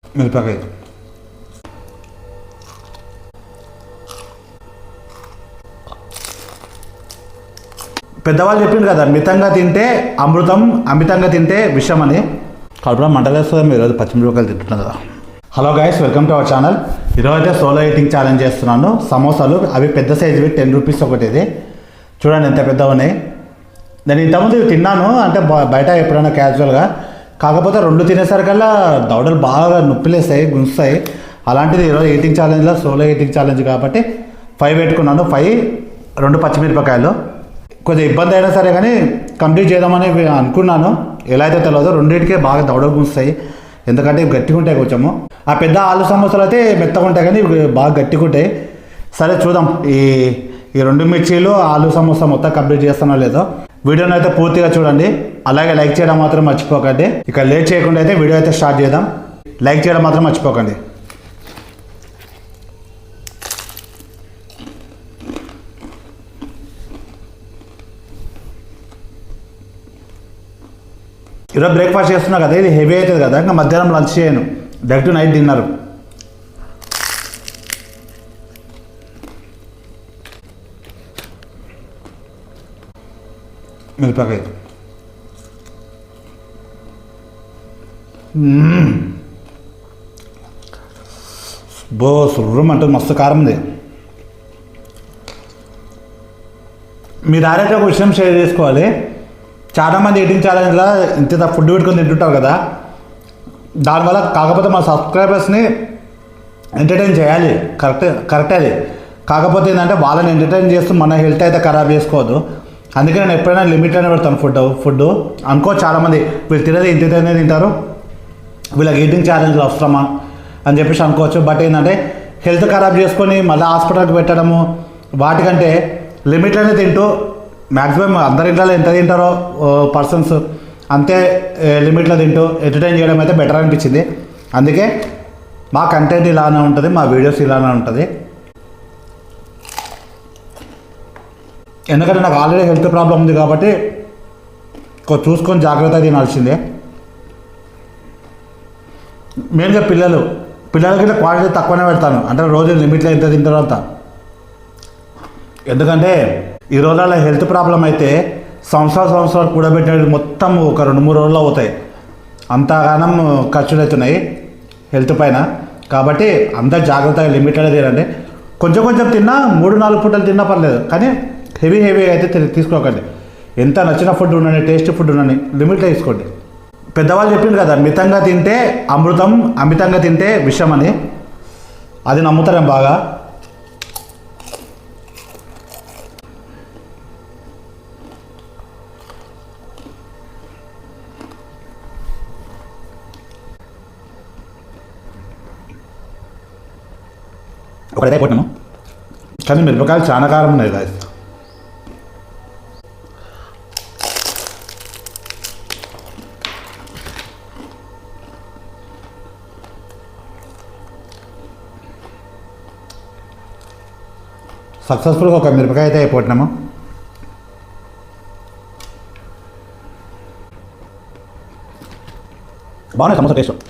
మిరపకాయ. పెద్దవాళ్ళు చెప్పింది కదా, మితంగా తింటే అమృతం, అమితంగా తింటే విషం అని. కడుపులో మంటలేస్తుంది. మీరు ఈరోజు పచ్చిమిరపకాయలు తింటున్నారు కదా. Hello guys, welcome to our channel. ఈరోజు అయితే సోలో ఈటింగ్ ఛాలెంజ్ చేస్తున్నాను. సమోసాలు అవి పెద్ద సైజువి, 10 రూపీస్ ఒకటి. ఇది చూడండి ఎంత పెద్దగా ఉన్నాయి. నేను ఇంతకుముందు ఇవి తిన్నాను, అంటే బయట ఎప్పుడైనా క్యాజువల్గా. కాకపోతే 2 తినేసరికల్లా దవడలు బాగా నొప్పిలేస్తాయి, గుంజుతాయి. అలాంటిది ఈరోజు ఈటింగ్ ఛాలెంజ్లో సోలో ఈటింగ్ ఛాలెంజ్ కాబట్టి 5 పెట్టుకున్నాను. 5, 2 పచ్చిమిరపకాయలు. కొద్దిగా ఇబ్బంది అయినా సరే కానీ కంప్లీట్ చేద్దామని అనుకున్నాను. ఎలా అయితే తెలియదు, రెండింటికే బాగా దవడలు గుంజుతాయి. ఎందుకంటే ఇవి గట్టిగా ఉంటాయి కొంచెము. ఆ పెద్ద ఆలు సమోసాలు అయితే మెత్తగా ఉంటాయి, కానీ ఇవి బాగా గట్టిగా ఉంటాయి. సరే చూద్దాం, ఈ 2 మిర్చీలు ఆలు సమోసా మొత్తం కంప్లీట్ చేస్తానో లేదో. వీడియోని అయితే పూర్తిగా చూడండి, అలాగే లైక్ చేయడం మాత్రం మర్చిపోకండి. ఇక లేట్ చేయకుండా అయితే వీడియో అయితే స్టార్ట్ చేద్దాం. లైక్ చేయడం మాత్రం మర్చిపోకండి. ఈరోజు బ్రేక్ఫాస్ట్ చేస్తున్నా కదా, ఇది హెవీ అవుతుంది కదా. ఇంకా మధ్యాహ్నం లంచ్ చేయను, డైరెక్ట్ నైట్ డిన్నర్. మిరపకాయ. బో సుర్రం అంటే మస్తు కారం ఉంది. మీరు ఆరైతే ఒక విషయం షేర్ చేసుకోవాలి. చాలామంది ఈటింగ్ ఛాలెంజ్లో ఇంత ఫుడ్ పెట్టుకొని తింటుంటారు కదా. దానివల్ల కాకపోతే మా సబ్స్క్రైబర్స్ని ఎంటర్టైన్ చేయాలి, కరెక్టే అది. కాకపోతే ఏంటంటే వాళ్ళని ఎంటర్టైన్ చేస్తూ మన హెల్త్ అయితే ఖరాబ్ చేసుకోవద్దు. అందుకే నేను ఎప్పుడైనా లిమిట్లోనే పెడతాను ఫుడ్. అనుకో చాలామంది వీళ్ళు తినేది ఇంతనే తింటారు, వీళ్ళకి ఈటింగ్ ఛాలెంజ్లు అవసరమా అని చెప్పేసి అనుకోవచ్చు. బట్ ఏంటంటే హెల్త్ ఖరాబ్ చేసుకొని మళ్ళీ హాస్పిటల్కి పెట్టడము, వాటికంటే లిమిట్లోనే తింటూ, మ్యాక్సిమం అందరి ఇంట్లో ఎంత తింటారో పర్సన్స్ అంతే లిమిట్లో తింటూ ఎంటర్టైన్ చేయడం అయితే బెటర్ అనిపించింది. అందుకే మా కంటెంట్ ఇలానే ఉంటుంది, మా వీడియోస్ ఇలానే ఉంటుంది. ఎందుకంటే నాకు ఆల్రెడీ హెల్త్ ప్రాబ్లం ఉంది కాబట్టి చూసుకొని జాగ్రత్తగా తినాల్సిందే. మెయిన్గా పిల్లలకి క్వాలిటీ తక్కువనే పెడతాను, అంటే రోజు లిమిట్లో ఎంత తింటారో అంత. ఎందుకంటే ఈ రోజుల్లో హెల్త్ ప్రాబ్లం అయితే సంవత్సరాలు కూడబెట్టేది మొత్తం ఒక 2-3 రోజుల్లో అవుతాయి. అంతగానం ఖర్చులు అవుతున్నాయి హెల్త్ పైన. కాబట్టి అందరు జాగ్రత్తగా లిమిట్లోనే తినండి. కొంచెం తిన్నా, 3-4 పూటలు తిన్నా పర్లేదు, కానీ హెవీ అయితే తీసుకోకండి. ఎంత నచ్చిన ఫుడ్ ఉండని, టేస్ట్ ఫుడ్ ఉండని, లిమిట్లో తీసుకోండి. పెద్దవాళ్ళు చెప్పింది కదా, మితంగా తింటే అమృతం, అమితంగా తింటే విషం అని. అది నమ్ముతారేం బాగా. ఒకటే కొట్టాము, కానీ మిరపకాయలు చాలా కారం ఉన్నాయి కదా. సక్సెస్ఫుల్గా ఒక మిరపకాయ అయితే అయిపోతున్నాము. బాగున్నాయి సమోసా టేస్ట్.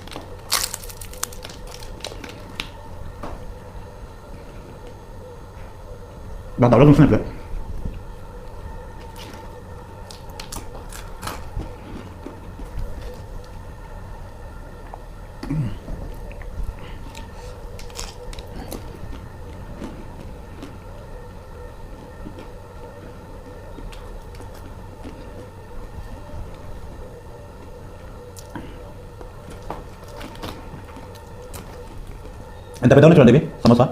బాగా దవడలు చూసినట్లే. ఎంత పెద్దగా చూడండి ఇవి సమోసా.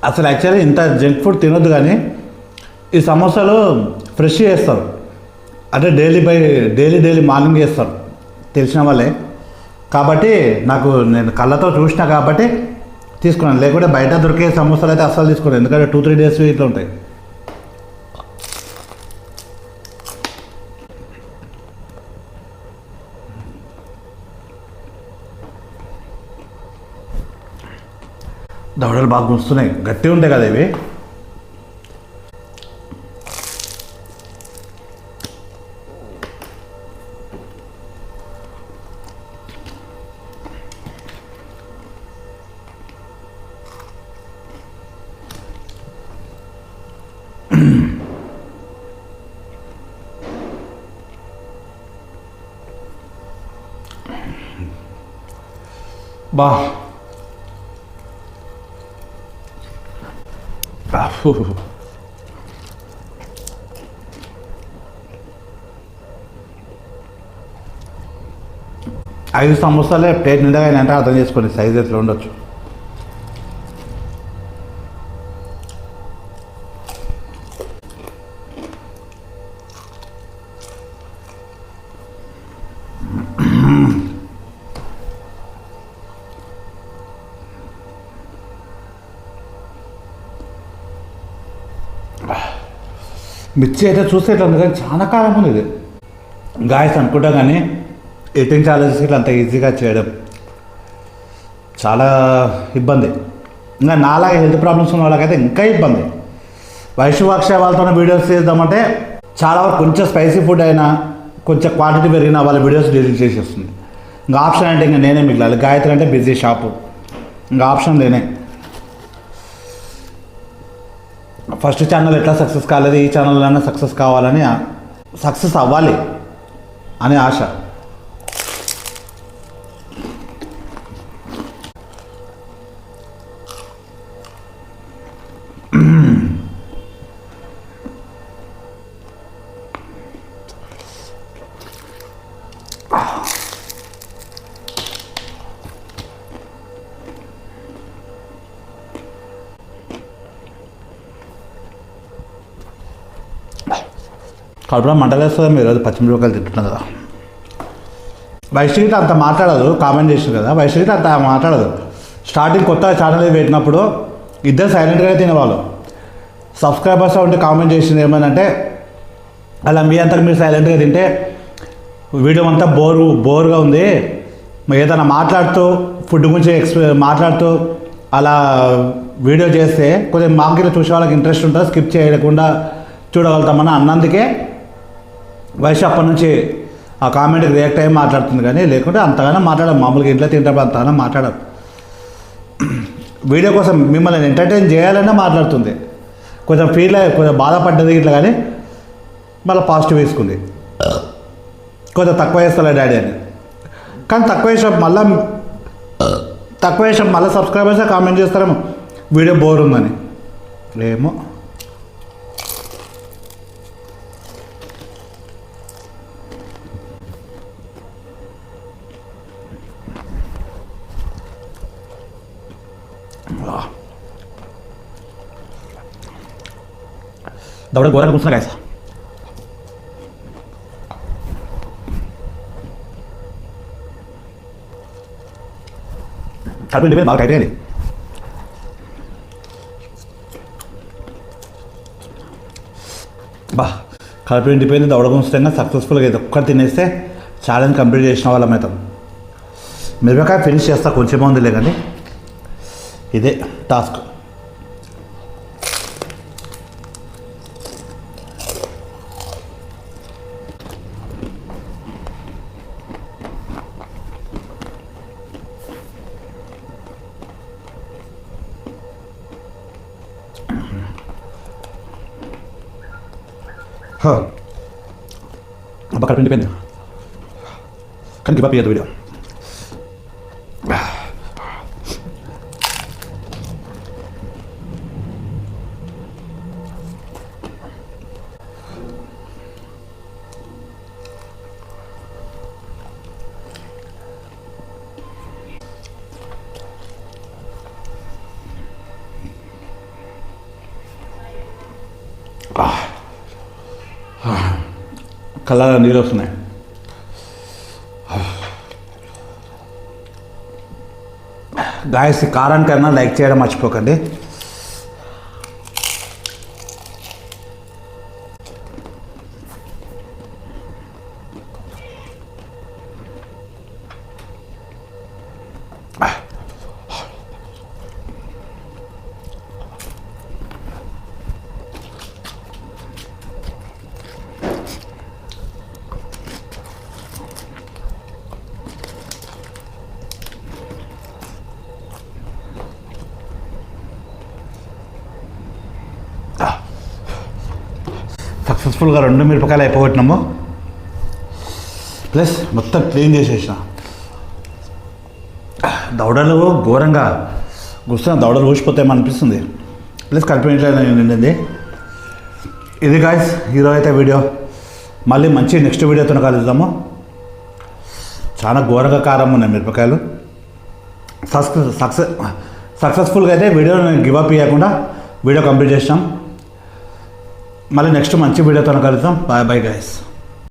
అసలు యాక్చువల్లీ ఇంత జంక్ ఫుడ్ తినొద్దు, కానీ ఈ సమోసాలు ఫ్రెష్ చేస్తారు. అంటే డైలీ మార్నింగ్ చేస్తారు తెలిసిన వాళ్ళే. కాబట్టి నేను కళ్ళతో చూసినా కాబట్టి తీసుకున్నాను. లేకుంటే బయట దొరికే సమోసాలు అయితే అస్సలు తీసుకున్నాను, ఎందుకంటే 2-3 డేస్ ఇట్లా ఉంటాయి. దవడలు బాగా గుంస్తున్నాయి, గట్టిగా ఉంటాయి కదా ఇవి. బా 5 సమోసాలే ప్లేట్ నిండగా అంటే అర్థం చేసుకోండి సైజ్ ఎట్లా ఉండొచ్చు. మిర్చి అయితే చూస్తే ఇట్లా ఉంది కానీ చాలా కారం ఉంది ఇది గాయస్ అనుకుంటా. కానీ ఈటింగ్ ఛాలెంజెస్ ఇట్లా అంత ఈజీగా చేయడం చాలా ఇబ్బంది. ఇంకా నాలాగే హెల్త్ ప్రాబ్లమ్స్ ఉన్న వాళ్ళకైతే ఇంకా ఇబ్బంది. వైశ్వాక్ష వాళ్ళతో వీడియోస్ చేద్దామంటే చాలా వరకు కొంచెం స్పైసీ ఫుడ్ అయినా కొంచెం క్వాంటిటీ పెరిగిన వాళ్ళ వీడియోస్ డిలీట్ చేసేస్తుంది. ఇంకా ఆప్షన్ అంటే ఇంకా నేనే మిగిలాలి. గాయత్రి అంటే బిజీ షాపు, ఇంకా ఆప్షన్ నేనే. ఫస్ట్ ఛానల్ ఎట్లా సక్సెస్ కాలేదు, ఈ ఛానల్లోనే సక్సెస్ కావాలని, సక్సెస్ అవ్వాలి అనే ఆశ. కడుపులో మంటలేస్తుంది. మీరు రోజు పచ్చిమిరపకాయలు తింటున్నాం కదా. వైష్ణవికి అంత మాట్లాడదు, కామెంట్ చేసింది కదా. వైష్ణవికి అంత మాట్లాడదు. స్టార్టింగ్ కొత్త ఛానల్ పెట్టినప్పుడు ఇద్దరు సైలెంట్గానే తినేవాళ్ళు. సబ్స్క్రైబర్స్ ఉంటే కామెంట్ చేసింది ఏమనంటే, అలా మీ అంతకు మీరు సైలెంట్గా తింటే వీడియో అంతా బోర్గా ఉంది, ఏదైనా మాట్లాడుతూ ఫుడ్ గురించి మాట్లాడుతూ అలా వీడియో చేస్తే కొద్దిగా మాకు చూసే వాళ్ళకి ఇంట్రెస్ట్ ఉంటుంది, స్కిప్ చేయకుండా చూడగలుగుతామని అన్నందుకే వయసు అప్పటి నుంచి ఆ కామెంట్కి రియాక్ట్ అయ్యి మాట్లాడుతుంది. కానీ లేకుంటే అంతగానో మాట్లాడడం, మామూలుగా ఇంట్లో తింటప్పుడు అంతగానో మాట్లాడడం. వీడియో కోసం మిమ్మల్ని ఎంటర్టైన్ చేయాలనే మాట్లాడుతుంది. కొంచెం ఫీల్ అయ్యి కొంచెం బాధపడ్డది ఇట్లా, కానీ మళ్ళీ పాజిటివ్ వేసుకుంది. కొంచెం తక్కువ వేస్తా డాడీ అని. కానీ తక్కువ వేసాం మళ్ళీ సబ్స్క్రైబర్సే కామెంట్ చేస్తారేమో వీడియో బోర్ ఉందని. ఏమో దవడ ఘోరంగా కూర్చున్నా గాయస్. కడుపు నిండిపోయింది, బాగా టైట్ అయింది. కడుపు నిండిపోయింది, దవడ గుంచుతంగా సక్సెస్ఫుల్గా ఇది ఒక్కటి తినేస్తే ఛాలెంజ్ కంప్లీట్ చేసిన వాళ్ళం అవుతాం. మిరపకాయ ఫినిష్ చేస్తా, కొంచెం ఉందిలే కానీ ఇదే టాస్క్. అబ్బా కడుపు నిండిపోయింది కానీ గివ్ అప్ చేయదు వీడియో. కళ్ళలో నీళ్ళు వస్తున్నాయి. గాయస్ కారానికన్నా లైక్ చేయడం మర్చిపోకండి. సక్సెస్ఫుల్గా 2 మిరపకాయలు అయిపోగొట్టినాము, ప్లస్ మొత్తం క్లీన్ చేసేసిన. దవడలు ఘోరంగా గుస్తున్న దవడలు ఊసిపోతాయేమో అనిపిస్తుంది. ప్లస్ కలిపినట్లయితే నిండింది. ఇది గాయస్ ఈరోజు అయితే వీడియో. మళ్ళీ మంచి నెక్స్ట్ వీడియోతో కలుద్దాము. చాలా ఘోరంగా కారం ఉన్నాయి మిరపకాయలు. సక్సెస్ఫుల్గా అయితే వీడియోని గివప్ ఇవ్వకుండా వీడియో కంప్లీట్ చేసినాం. మళ్ళీ నెక్స్ట్ మంచి వీడియోతో కలుద్దాం. Bye bye guys.